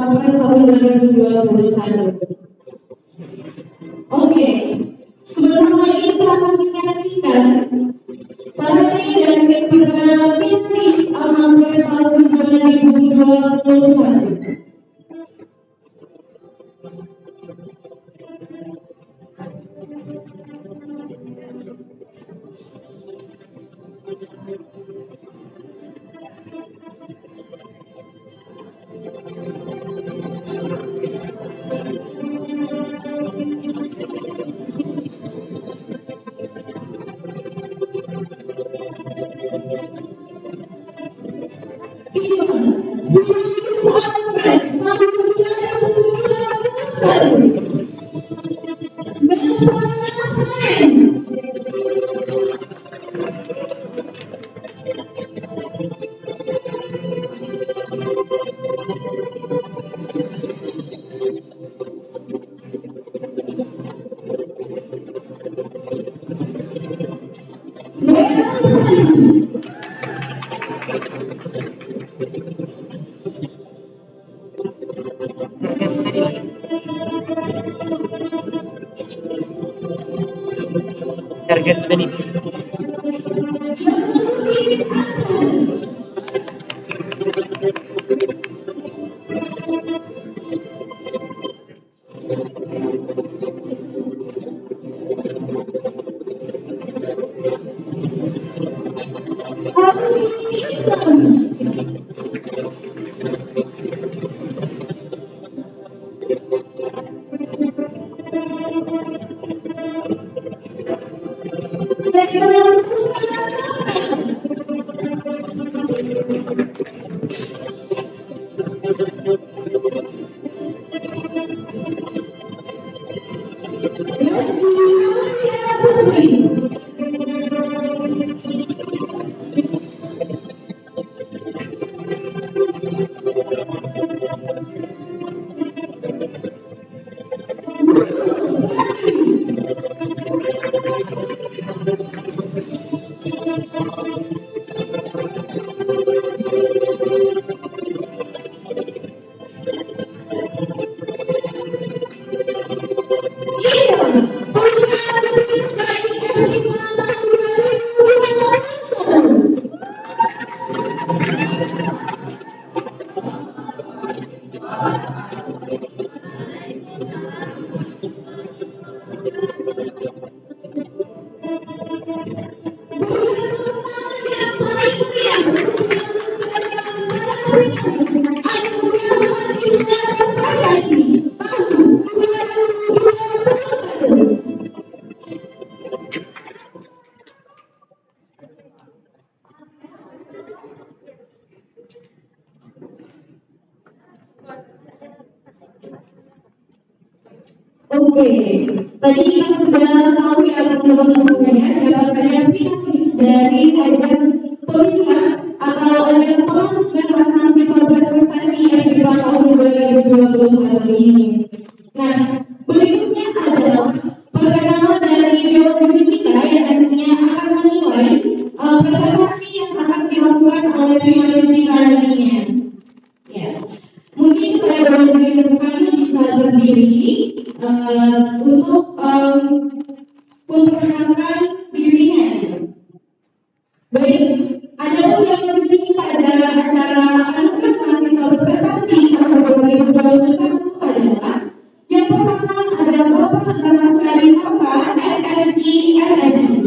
laporan tahun 2021. Oke, sebelum ini kita akan menyaksikan parade dan finalis Amapres tahun 2021. Target tadi. Oke, tadi kita sudah tahu ya teman-teman semuanya siapa saja finalis dari ajang pemilihan atau ajang pengambilan mahasiswa berprestasi yang di tahun 2021 ini. Nah, berikutnya adalah perkenalan dari biologi kita yang nantinya akan menilai prestasi yang akan dilakukan oleh finalis kita nantinya. Ya, mungkin pada bagian depan bisa berdiri untuk memperkenalkan dirinya. Baik, ada pun yang di sini pada acara anugerah mahasiswa berprestasi tahun 2021 adalah yang pertama ada Bapak Rahmat Karim Bapak SSI MSI.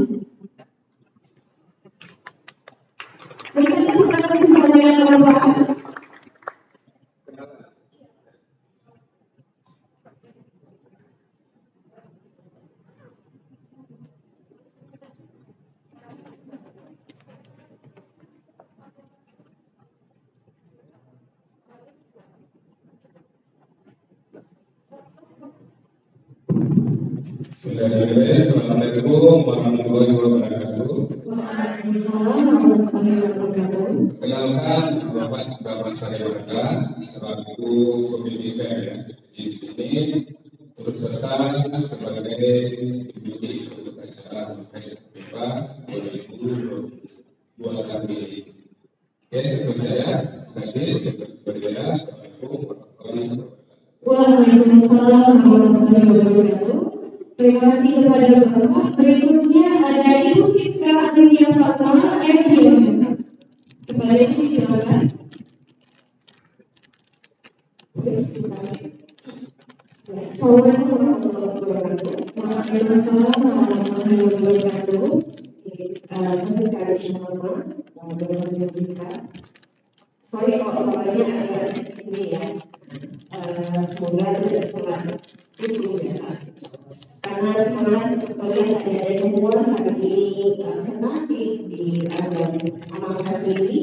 Terima kasih kepada Bapak. Assalamualaikum warahmatullahi wabarakatuh. Waalaikumsalam warahmatullahi wabarakatuh. Perkenalkan, Bapak saya Warga selaku pemimpin PRN di sini turut serta sebagai pemimpin untuk acara FIPA 2021 ini. Oke, itu saya. Terima kasih. Berbeda. Assalamualaikum warahmatullahi Waalaikumsalam warahmatullahi wabarakatuh. Terima kasih kepada Bapak. Berikutnya ada Ibu Siska Adelia Fatma, MPM. Kepada Ibu silakan. Assalamualaikum warahmatullahi wabarakatuh. Waalaikumsalam warahmatullahi wabarakatuh. Saya Siska Adelia dengan Siska. Sorry kalau suaranya agak ini ya. Semoga tidak telat. Itu biasa. Karena kemarin kalian ada semua hari ini presentasi di anak ini.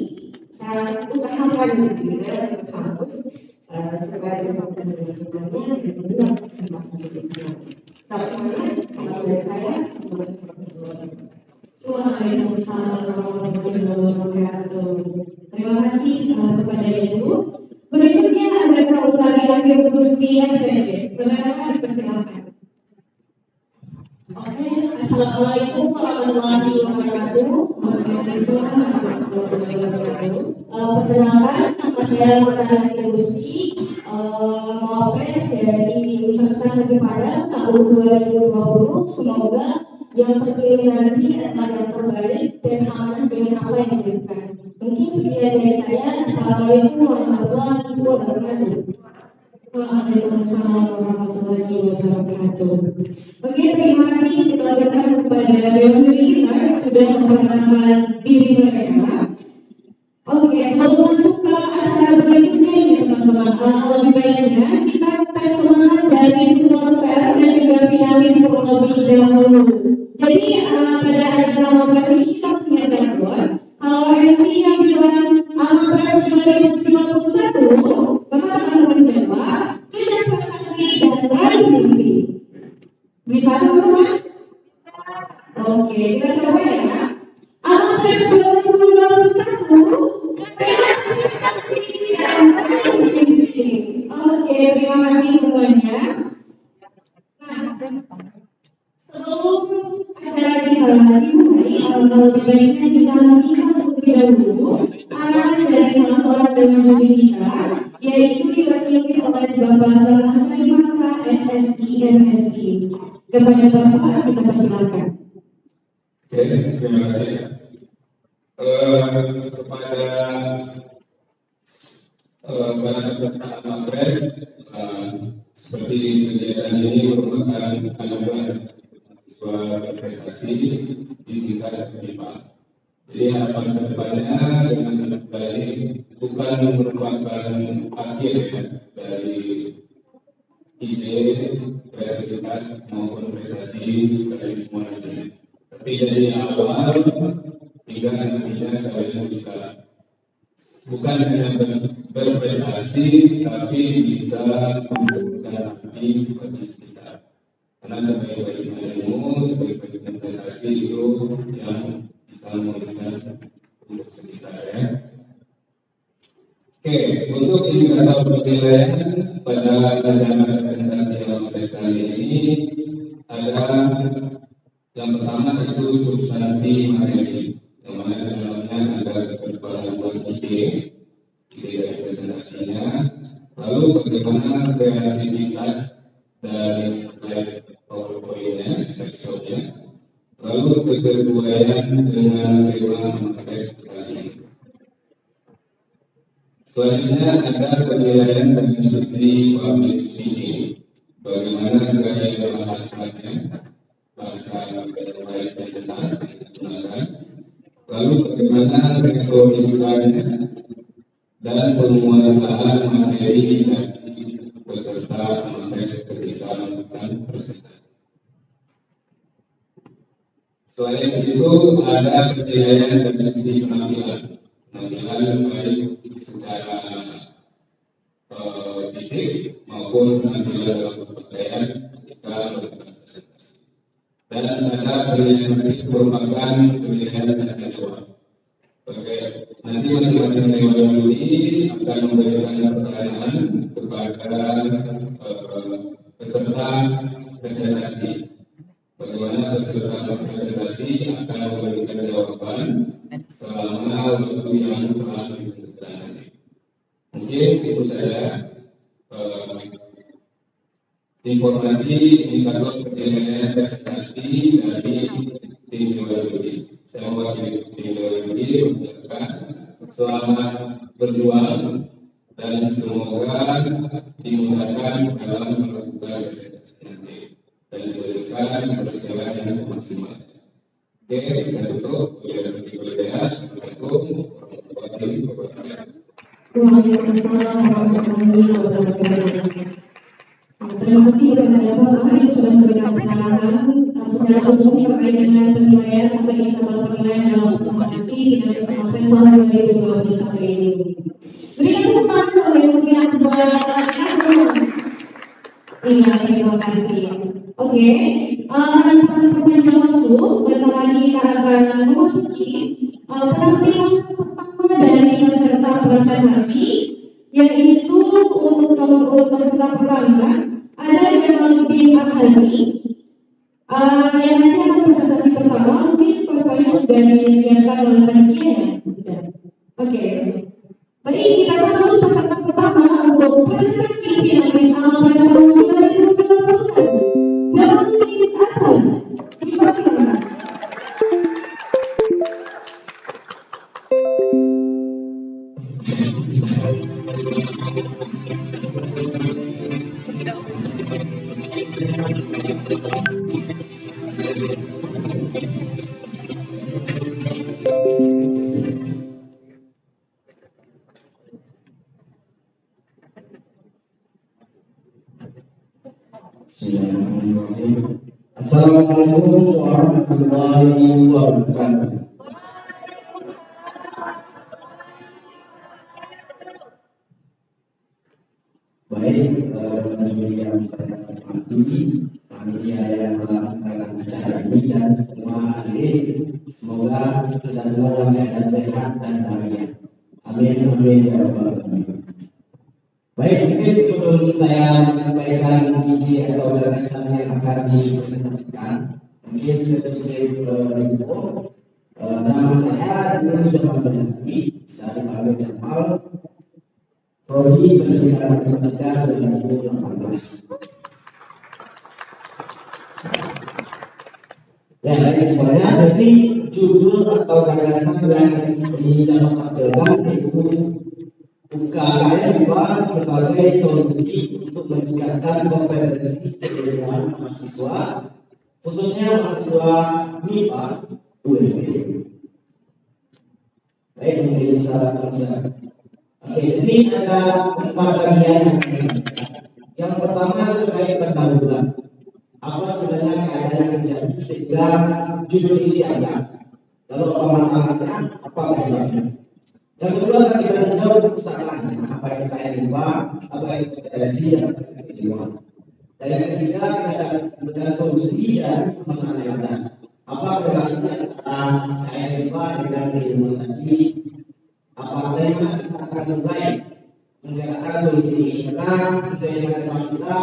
Saya usahakan juga ke kampus supaya kesempatan dari semuanya dan benar kesempatan dari semuanya. Kalau semuanya, kalau dari saya, semuanya Waalaikumsalam warahmatullahi wabarakatuh. Terima kasih kepada Ibu. Berikutnya ada Pak Utari Amir Rustia SPG. Berapa persilakan. Oke, Assalamualaikum warahmatullahi wabarakatuh. Waalaikumsalam warahmatullahi wabarakatuh. Perkenalkan, nama saya Utari Amir Rusti, Mawapres dari Universitas Negeri Padang tahun 2020. Semoga yang terpilih nanti adalah yang terbaik dan amanah dengan apa yang diberikan. Mungkin sekian dari saya. Assalamualaikum warahmatullahi wabarakatuh. Waalaikumsalam warahmatullahi wabarakatuh. Oke, terima kasih kita ucapkan kepada Dewi kita yang sudah memperkenalkan diri mereka. Oke, sebelum masuk ke acara berikutnya ini teman-teman, lebih baiknya kita tes semangat dari supporter dan juga finalis terlebih dahulu. Jadi pada acara Mawapres ini kita punya dashboard. Kalau MC yang bilang Mawapres 2021, Bapak akan menjawab dengan prestasi dan raih mimpi. Bisa teman-teman? Oke, kita coba ya. Mawapres 2021 dengan prestasi dan raih mimpi. Oke, terima kasih semuanya. Sebelum acara kita dimulai, lebih baiknya kita meminta terlebih dahulu arahan dari salah seorang pengunjung kita, yaitu diwakili oleh Bapak Darmas Rimata SSI MSI. Kepada Bapak kita persilakan. Oke, terima kasih. Kepada para peserta Mawapres, seperti kegiatan ini merupakan anugerah siswa berprestasi di tingkat minimal. Jadi harapan kedepannya dengan anugerah ini bukan merupakan akhir ya, dari ide, kreativitas maupun prestasi dari semua nanti. Tapi dari awal hingga nantinya kalian bisa bukan hanya berprestasi, tapi bisa menunjukkan arti bagi sekitar. Karena sebagai ilmu, sebagai prestasi itu yang bisa memberikan untuk sekitar ya. Oke, untuk indikator penilaian pada acara presentasi Mawapres kali ini ada yang pertama itu substansi materi, yang mana di dalamnya ada keberbahagiaan ide dari presentasinya, lalu bagaimana kreativitas dari slide PowerPoint-nya, slideshow-nya, lalu kesesuaian dengan tema Mawapres kali ini. Selanjutnya ada penilaian dari sisi public speaking, bagaimana gaya bahasanya, bahasa yang baik dan benar digunakan, lalu bagaimana retorikanya dan penguasaan materi dari peserta Mawapres ketika melakukan presentasi. Selain itu ada penilaian dari sisi penampilan baik secara fisik maupun penampilan dalam berpakaian ketika melakukan presentasi. Dan ada penilaian itu merupakan penilaian tanda jawab. Oke, nanti masing-masing dewan ini akan memberikan pertanyaan kepada peserta presentasi. Bagaimana peserta presentasi akan memberikan jawaban selama waktu yang telah ditentukan. Mungkin itu saja Informasi indikator penilaian prestasi dari tim Dewan-Uji. Saya mewakili tim Dewan-Uji mengucapkan selamat berjuang dan semoga dimudahkan dalam melakukan prestasi nanti dan diberikan keberhasilan yang maksimal. Oke, kita tutup. Assalamualaikum warahmatullahi wabarakatuh. Waalaikumsalam warahmatullahi wabarakatuh. Terima kasih kepada Bapak yang sudah memberikan keterangan secara umum terkait dengan penilaian atau indikator penilaian dalam presentasi dengan kesempatan tahun 2021 ini. Berikan tepuk tangan oleh pimpinan Iya, terima kasih. Oke, tanpa berpanjang waktu, sebentar lagi kita akan memasuki penampilan pertama dari peserta presentasi, yaitu untuk nomor urut peserta pertama ada Jamaluddin Asadi yang nanti akan presentasi pertama. Mungkin Bapak sudah disiapkan oleh panitia ya. Oke. Baik, kita sambut peserta pertama untuk prestasi bidang bersama pada tahun 2021. Jamaluddin Asadi, dipersilakan. Assalamualaikum warahmatullahi wabarakatuh. Baik, yang saya hormati, panitia yang melaksanakan acara ini dan semua hadirin, semoga kita semua dalam keadaan sehat dan bahagia. Amin, amin, ya rabbal alamin. Baik, mungkin sebelum saya menyampaikan ide atau gagasan yang akan dipresentasikan, mungkin sedikit info. Nama saya Nur Jamal Basri, saya dipanggil Jamal. Prodi Pendidikan Matematika 2018. Ya, baik, sebenarnya dari judul atau gagasan yang dijamak tampilkan itu UKKM sebagai solusi untuk meningkatkan kompetensi keilmuan mahasiswa, khususnya mahasiswa MIPA UNB. Baik, mungkin bisa langsung. Oke, ini ada 4 bagian yang disampaikan. Yang pertama terkait pendahuluan. Apa sebenarnya keadaan yang terjadi sehingga judul ini diangkat? Lalu apa masalahnya? Apa penyebabnya? Yang kedua kita menjawab kesalahannya, apa yang kita lupa, apa yang potensi dan keilmuan. Dan yang ketiga kita akan memberikan solusi dan masalah yang ada. Apa relasi antara KMIPA dengan keilmuan tadi? Apa tema kita akan mulai menggunakan solusi ini? Karena sesuai dengan tema kita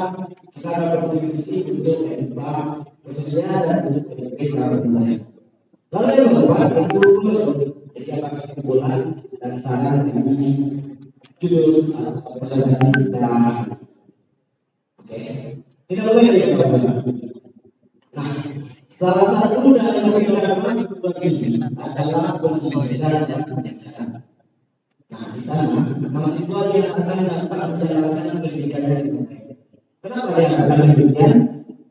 akan berkontribusi untuk KMIPA khususnya dan untuk KMIPA secara umum. Lalu yang keempat itu menutup. Jadi apa kesimpulan dan saran dari judul presentasi kita. Oke, kita mulai dari yang pertama. Nah, salah satu dari pengalaman ini adalah pembelajaran dan pengajaran. Nah, di sana mahasiswa yang akan dapat menjalankan pendidikannya dengan baik. Kenapa dia akan demikian?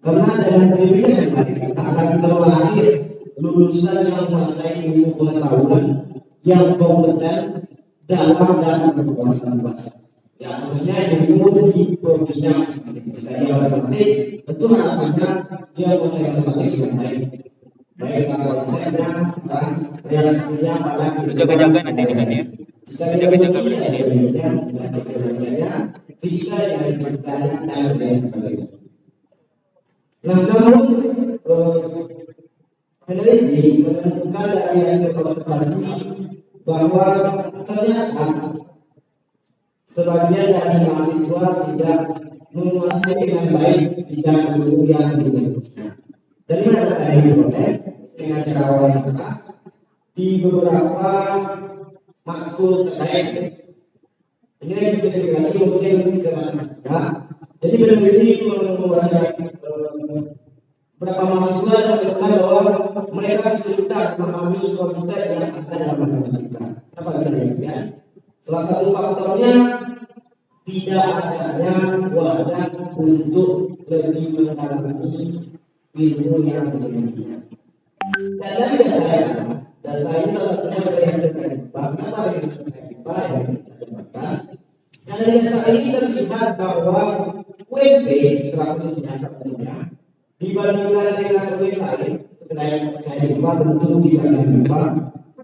Karena dengan pendidikan yang baik akan terlahir lulusan yang menguasai ilmu pengetahuan yang kompeten dalam dan berwawasan luas. Ya, maksudnya ilmu di prodinya masing-masing. Jika dia matematik, tentu harapannya dia menguasai matematik dengan baik. Baik secara konsepnya, secara realisasinya, pada jaga-jaga nanti dengan dia. jika dia belajarnya, fisika yang dipelajari dan lain sebagainya. Nah, namun peneliti menemukan dari hasil observasi bahwa ternyata sebagian dari mahasiswa tidak menguasai dengan baik bidang ilmu yang dimilikinya. Dari mana data ini diperoleh? Dengan cara wawancara di beberapa makul terkait. Ini yang bisa dikali mungkin ke matematika, Jadi peneliti membaca beberapa mahasiswa dan menemukan bahwa mereka kesulitan memahami konsep yang ada dalam matematika. Kenapa bisa demikian? Salah satu faktornya tidak adanya wadah untuk lebih mendalami ilmu yang dimiliki. Dan dari data ini salah satunya dari hasil KIPA. Kenapa dari hasil KIPA yang kita dapatkan? Dan dari data ini terlihat bahwa WB 100 dunia dibandingkan dengan WB lain, KIPA tentu tidak KIPA.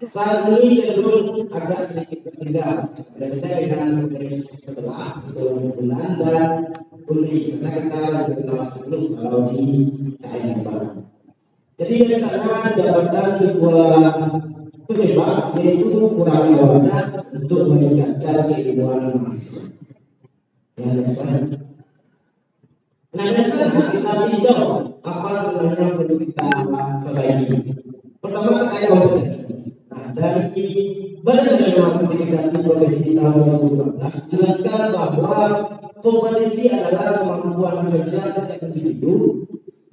Saat ini cenderung agak sedikit berbeda dengan setelah bulan dan Uli, karena kita lebih kenal sebelum kalau di KIPA. Jadi dari sana dapatkan sebuah penyebab yaitu kurangnya wadah untuk meningkatkan keilmuan mahasiswa. Yang dasar. Nah dari sana kita tinjau apa sebenarnya yang perlu kita perbaiki. Pertama terkait kompetensi. Nah dari Badan Nasional Sertifikasi Profesi tahun 2015 jelaskan bahwa kompetensi adalah kemampuan kerja setiap individu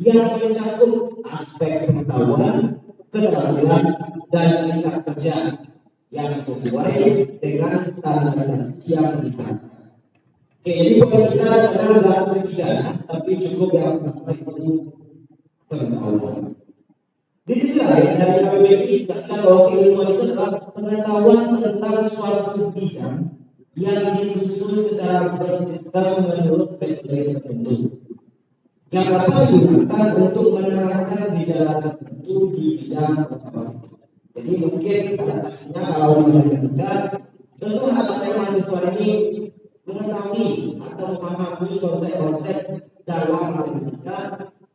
yang mencakup aspek pengetahuan, keterampilan, dan sikap kerja yang sesuai dengan standarisasi yang diharapkan. Oke, jadi poin kita sekarang tidak ketiga, tapi cukup yang pertama itu pengetahuan. Di sisi lain dari KBBI jelaskan bahwa keilmuan itu adalah pengetahuan tentang suatu bidang yang disusun secara bersistem menurut metode tertentu yang dapat digunakan untuk menerangkan gejala tertentu di bidang pengetahuan itu. Jadi mungkin adaptasinya kalau di matematika tentu harapannya mahasiswa ini mengetahui atau memahami konsep-konsep dalam matematika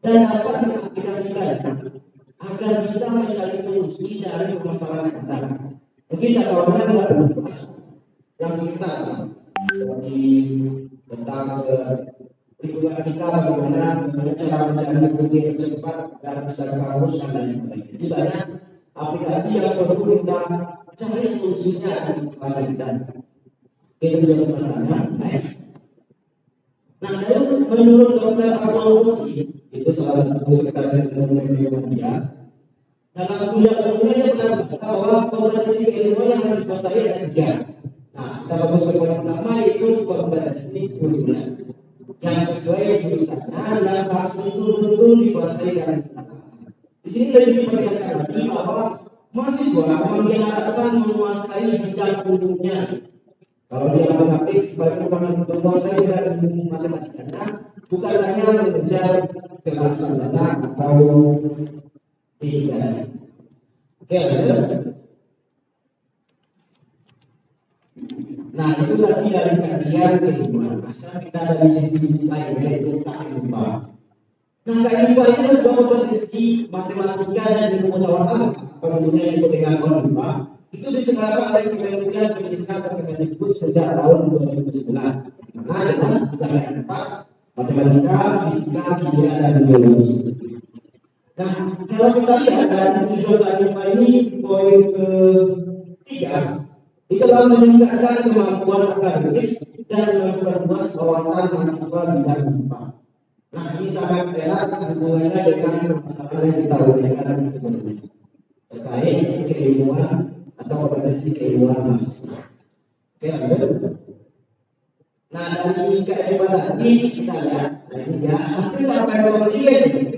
dan dapat diaplikasikan agar bisa mencari solusi dari permasalahan yang ada. Mungkin catatannya tidak luas yang sekitar seperti tentang lingkungan kita, bagaimana cara mencari bukti yang cepat agar bisa kampus dan lain sebagainya. Jadi banyak aplikasi yang perlu kita cari solusinya di masalah kita. Kita juga misalnya, next. Nah, lalu menurut Dr. Abdul Muti, itu salah satu sekretaris umum Muhammadiyah, dalam kuliah umumnya dia pernah berkata bahwa kompetensi keilmuan yang harus dikuasai ada 3. Nah, kita fokus ke poin pertama yaitu kompetensi kurikulum yang sesuai jurusannya yang harus betul-betul dikuasai dan dilakukan. Di sini lebih diperlihatkan lagi bahwa mahasiswa memang diharapkan menguasai bidang umumnya. Kalau dia matematik sebagai menguasai bidang umum matematikanya, bukan hanya mengejar kelaksanaan atau tidak. Oke, nah itu tadi dari kajian keilmuan. Masa kita dari sisi lain yaitu KIPA. Nah KIPA ini sebuah kompetisi matematika dan ilmu pengetahuan atau dunia disebut dengan KIPA. Itu diselenggarakan oleh Kementerian Pendidikan dan Kemendikbud sejak tahun 2009. Mana jelas tiga KIPA: matematika, fisika, kimia, dan biologi. Nah kalau kita lihat dari tujuan KIPA ini poin ke-3 itu adalah meningkatkan kemampuan akademis dan memperluas wawasan mahasiswa bidang IPA. Nah ini sangat erat hubungannya dengan masalah yang kita uraikan sebelumnya terkait keilmuan atau kompetensi keilmuan mahasiswa. Oke, lanjut. Nah dari KIPA tadi kita lihat, nah ini dia hasil capaian kontingen ITB.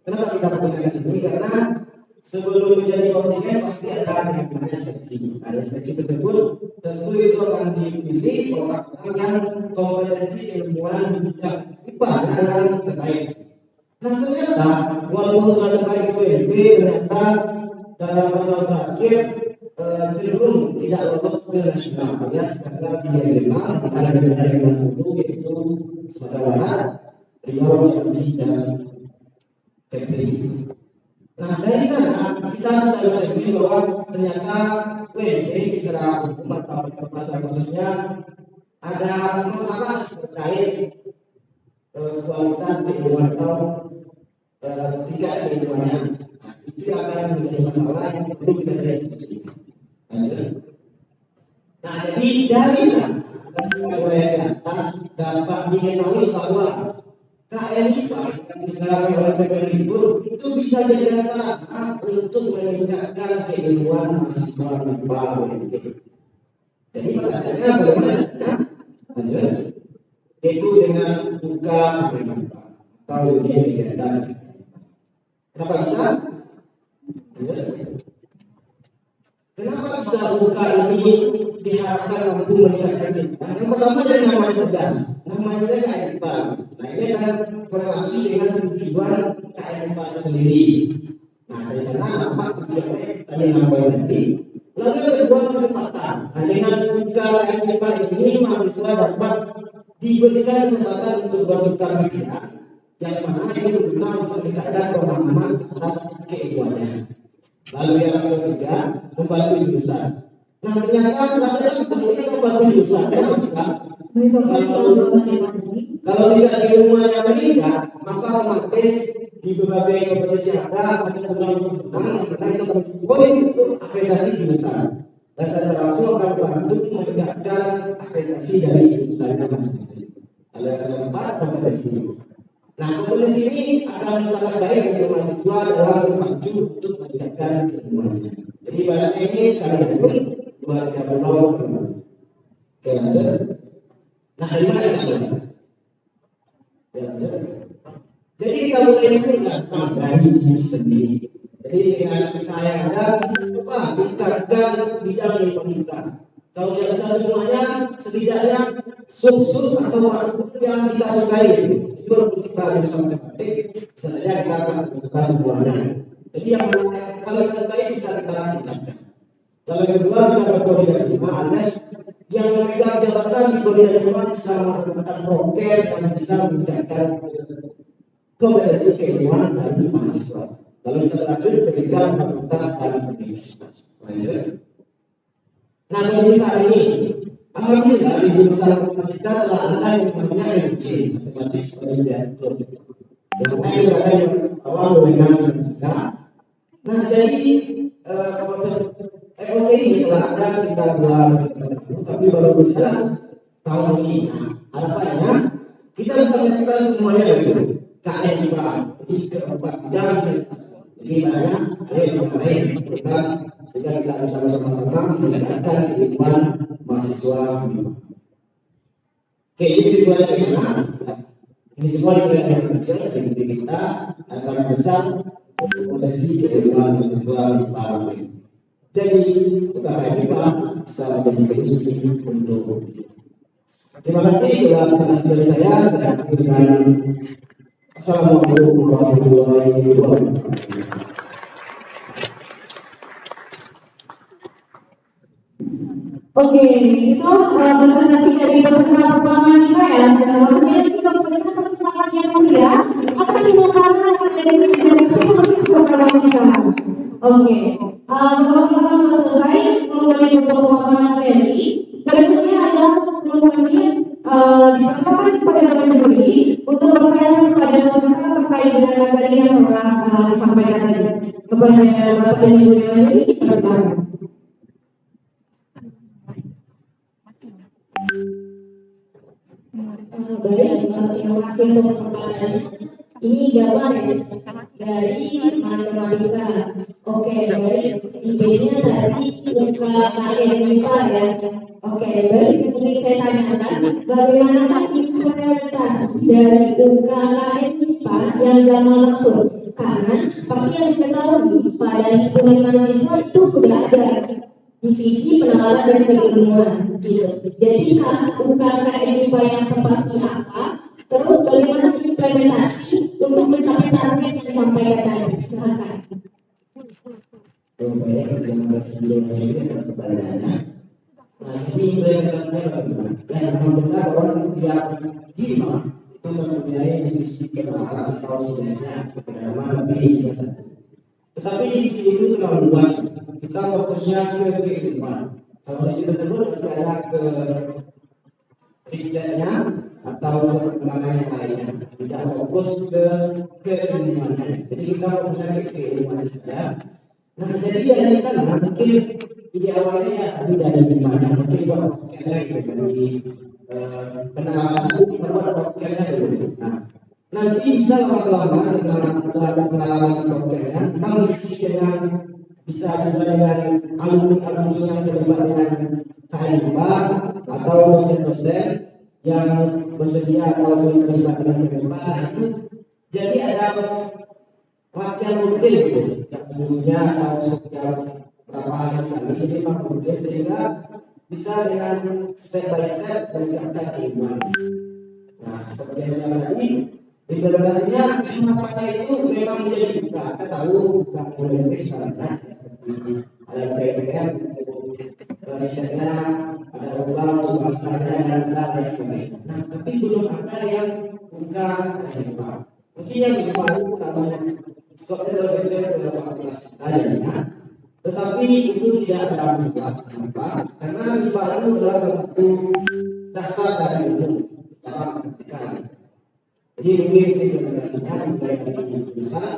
Kenapa kita fokuskan di sini? Karena sebelum menjadi kontingen pasti ada yang namanya seksi. Nah, seksi tersebut tentu itu akan dipilih orang-orang yang kompetensi ilmuwan di bidang IPA yang terbaik. Nah ternyata walaupun sudah terbaik WB, ternyata dalam tahun terakhir cenderung tidak lolos ke nasional alias karena dia hilang ada yang kelas 1 yaitu saudara Riau, Jambi, dan PPI. Nah dari sana kita bisa mencari bahwa ternyata WB secara hukum atau masalah khususnya ada masalah terkait kualitas keilmuan atau tingkat keilmuannya. Nah, itu akan menjadi masalah yang perlu kita diskusikan. Nah jadi dari sana dan riwayat di atas dapat diketahui bahwa KM IPA yang diserahkan oleh Kemendikbud itu bisa jadi sarana untuk meningkatkan keilmuan mahasiswa IPA UMG. Jadi pertanyaannya bagaimana? Itu dengan buka KM IPA atau kegiatan. Kenapa bisa? Kenapa bisa buka ini diharapkan mampu meningkatkan keilmuan? Yang pertama dari nama saja. Namanya saja KM IPA. Nah ini akan korelasi dengan tujuan KM IPA itu sendiri. Nah dari sana apa tujuannya tadi namanya tadi. Lalu yang kedua kesempatan. Nah dengan buka KM IPA ini mahasiswa dapat diberikan kesempatan untuk bertukar pikiran yang mana ini berguna untuk meningkatkan pemahaman atas keilmuannya. Lalu yang ketiga membantu jurusan. Nah ternyata saya sebenarnya membantu jurusan. Kenapa bisa? Kalau tidak di rumahnya meningkat, maka otomatis di berbagai kompetisi ada program yang mana itu poin untuk akreditasi jurusan. Dan secara langsung akan membantu meningkatkan akreditasi dari jurusannya masing-masing. Lalu yang keempat kompetisi. Nah kompetisi ini akan sangat baik untuk mahasiswa dalam berpacu untuk meningkatkan keilmuannya. Jadi ibaratnya ini sekali lagi luar biasa. Oke lanjut. Nah dari mana yang mulai? Jadi kalau ini gampang dari diri sendiri. Jadi dengan saya ada coba tingkatkan bidang ilmu kita. Kalau tidak bisa semuanya, setidaknya sub-sub atau waktu yang kita sukai itu kita bisa menikmati. Bisa saja kita akan suka semuanya. Jadi yang kalau kita sukai bisa kita tingkatkan. Lalu yang kedua bisa berkoordinasi dengan alias yang memegang jabatan di koordinasi bisa melakukan proker yang bisa meningkatkan kompetensi keilmuan dari mahasiswa. Lalu bisa lanjut berikan fakultas dan universitas. Nah kondisi saat ini, alhamdulillah di jurusan matematika telah ada yang namanya MC, matematik sebagai diatur. Yang lain berada yang awal dengan matematika. Nah jadi FOC ini telah ada sekitar 2 tahun, tapi baru berjalan tahun ini. Nah harapannya kita bisa melakukan semuanya itu. KM IPA di keempat bidang. Jadi banyak yang lain kita sehingga kita bisa bersama-sama meningkatkan keilmuan mahasiswa. Oke, ini situasi gimana? Ini semua yang kecil dari kita akan bisa potensi keilmuan mahasiswa IPA. Jadi bukan IPA bisa menjadi solusi untuk. Terima kasih telah menonton saya. Saya akhiri dengan Assalamualaikum warahmatullahi wabarakatuh. Oke, itu presentasi dari peserta pertama kita ya. Maksudnya kita memberikan pertanyaan yang mulia. Apa silakan dari mahasiswa pertama kita. Oke, kalau kita sudah selesai 10 menit untuk pemaparan materi. Berikutnya adalah 10 menit dipersilakan kepada Kemendikbud untuk bertanya kepada peserta terkait dengan materi yang telah disampaikan tadi. Kepada Bapak dan Ibu Dewan ini, silakan. Baik, terima kasih untuk kesempatannya. Ini jawaban dari matematika. Oke, baik. Idenya tadi UKKM IPA ya. Oke, baik. Ini saya tanyakan, bagaimana implementasi dari UKKM IPA yang Jamal maksud? Karena seperti yang diketahui pada himpunan mahasiswa itu sudah ada divisi penalaran dan keilmuan gitu. Jadi UKKM IPA yang seperti apa? Terus bagaimana implementasi untuk mencapai target yang disampaikan tadi? Silakan. Baik, terima kasih atas pertanyaannya. Nah, ini implementasinya bagaimana? Dan benar bahwa setiap hima itu mempunyai divisi penalaran atau sebenarnya penanaman lebih dari satu. Tetapi di sini terlalu luas. Kita fokusnya ke keilmuan. Kalau di sini tersebut masih ada ke risetnya atau ke perkembangan yang lainnya. Tidak fokus ke keilmuannya. Jadi kita fokusnya ke keilmuan saja. Nah, jadi yang di sana mungkin ide awalnya ya tadi dari mana mungkin buat podcast gitu dari kenalan itu buat podcastnya dulu. Nah, nanti bisa lama-lama dengan pengalaman podcastnya, memang diisi dengan bisa juga dengan alumni-alumni yang terlibat dengan KMK atau dosen-dosen yang bersedia atau terlibat dengan KMK. Nah itu jadi ada latihan rutin gitu, setiap minggunya atau setiap berapa hari sekali, jadi memang rutin sehingga bisa dengan step by step meningkatkan keimanan. Nah, seperti yang saya tadi, implementasinya harapannya itu memang menjadi buka. Kita tahu buka Olimpik sekarang seperti ada PPM untuk risetnya, ada uang untuk masanya dan sebagainya. Nah, tapi belum ada yang buka hebat. Mungkin yang baru namanya software belajar ke fakultas lainnya, tetapi itu tidak ada masalah. Kenapa? Karena baru adalah satu dasar dari ilmu cara praktikal. Jadi mungkin implementasinya mulai dari jurusan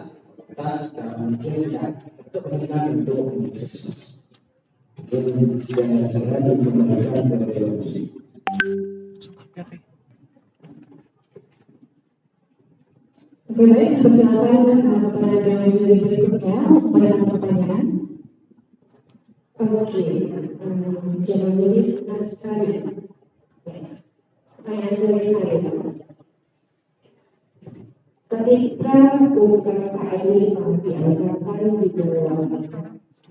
atas dan mungkin ya untuk pendidikan untuk universitas. Mungkin saya dikembalikan ke teologi. Oke, baik, persilakan kepada juri berikutnya untuk memberikan pertanyaan. Oke, jangan jadi sekali. Pertanyaan dari saya. Ketika UKKM dianggarkan di bawah